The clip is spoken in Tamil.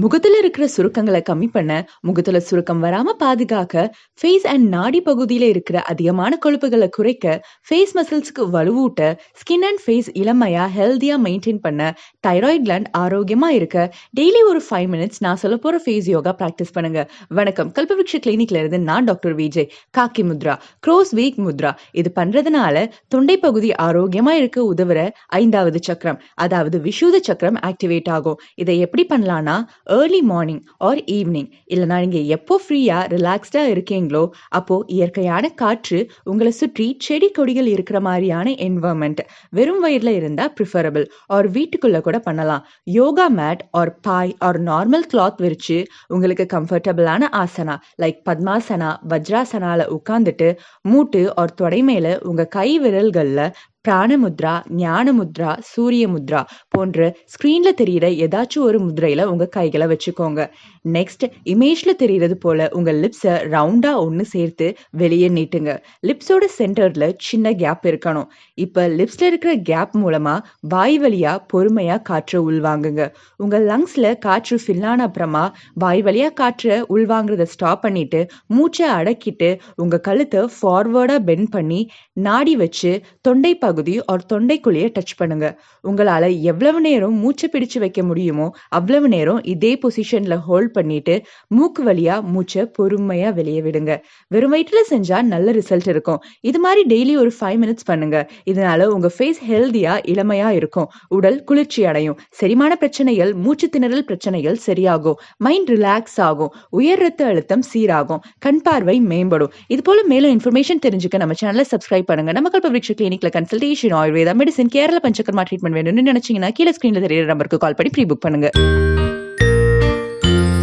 முகத்துல இருக்கிற சுருக்கங்களை கம்மி பண்ண, முகத்துல சுருக்கம் வராம பாதுகாக்க, ஃபேஸ் அண்ட் நாடி பகுதியில இருக்கிற அதிகமான கொழுப்புகளை குறைக்க, ஃபேஸ் மசில்ஸ்க்கு வலுவூட்ட, ஸ்கின் அண்ட் ஃபேஸ் இளமையா ஹெல்தியா மெயின்டைன் பண்ண, தைராய்ட் கிளாண்ட் ஆரோக்கியமா இருக்க, டெய்லி ஒரு 5 மினிட்ஸ் நான் சொல்ல போற ஃபேஸ் யோகா பிராக்டிஸ் பண்ணுங்க. வணக்கம், கல்பவிருக்ஷ கிளினிக்ல இருந்து நான் டாக்டர் விஜய். காக்கி முத்ரா, க்ரோஸ் வீக் முத்ரா. இது பண்றதுனால தொண்டை பகுதி ஆரோக்கியமா இருக்க உதவுற 5வது சக்கரம், அதாவது விஷுத சக்கரம் ஆக்டிவேட் ஆகும். இதை எப்படி பண்ணலாம்னா, ஏர்லி மார்னிங் ஆர் ஈவினிங், இல்லைனா நீங்க எப்போ ஃப்ரீயா ரிலாக்ஸ்டா இருக்கீங்களோ அப்போ இயற்கையான காற்று, உங்களை சுற்றி செடி கொடிகள் இருக்கிற மாதிரியான என்வரன்மெண்ட், வெறும் வயிறுல இருந்தா ப்ரிஃபரபிள். ஆர் வீட்டுக்குள்ள கூட பண்ணலாம். Yoga mat R boy or normal cloth விரிச்சு உங்களுக்கு கம்ஃபர்டபுளான ஆசனா லைக் பத்மாசனா, வஜ்ராசனால உட்கார்ந்துட்டு மூட்டு ஆர் தொடை மேல உங்க கை விரல்கள்ல பிராணமுத்ரா, ஞான முத்ரா, சூரிய முத்ரா போன்ற ஸ்கிரீன்ல தெரியிற ஏதாச்சும் ஒரு முத்ரையில உங்க கைகளை வச்சுக்கோங்க. நெக்ஸ்ட், இமேஜ்ல தெரியறது போல உங்க லிப்ஸை ரவுண்டா ஒன்னு சேர்த்து வெளியே நீட்டுங்க. லிப்ஸோட சென்டர்ல சின்ன கேப் இருக்கணும். இப்ப லிப்ஸ்ல இருக்கிற கேப் மூலமா வாய் வழியா பொறுமையா காற்று உள்வாங்குங்க. உங்க லங்ஸ்ல காற்று ஃபில் ஆன அப்புறமா வாய் வழியா காற்றை உள்வாங்குறத ஸ்டாப் பண்ணிட்டு மூச்சை அடக்கிட்டு உங்க கழுத்தை ஃபார்வர்டா பெண்ட் பண்ணி நாடி வச்சு தொண்டை பகுதி ஒரு தொண்டைக்குழிய டச் பண்ணுங்க. உங்களால எவ்வளவு நேரம் மூச்சை பிடிச்சு வைக்க முடியுமோ அவ்வளவு நேரம் இதே பொசிஷன்ல ஹோல்ட் பண்ணிட்டு மூக்கு வழியா மூச்சை பொறுமையா வெளியே விடுங்க. வெறும் வயிற்றுல செஞ்சா நல்ல ரிசல்ட் இருக்கும். இது மாதிரி டெய்லி ஒரு 5 மினிட்ஸ் பண்ணுங்க. இதனால உங்க ஃபேஸ் ஹெல்தியா இளமையா இருக்கும். உடல் குளிர்ச்சி அடையும். செரிமான பிரச்சனைகள், மூச்சு திணறல் பிரச்சனைகள் சரியாகும். மைண்ட் ரிலாக்ஸ் ஆகும். உயர் ரத்த அழுத்தம் சீராகும். கண் பார்வை மேம்படும். இது போல மேலும் இன்ஃபர்மேஷன் தெரிஞ்சுக்க நம்ம சேனலை சப்ஸ்கிரைப் பண்ணுங்க. நம்ம கல்பவிருக்ஷ கிளினிக்ல consultation, Ayurveda, medicine, Kerala panchakarma treatment வேணும்னு நினைச்சீங்கன்னா கீழே ஸ்கிரீன்ல தெரியுற நம்பருக்கு கால் பண்ணி ப்ரீ புக் பண்ணுங்க.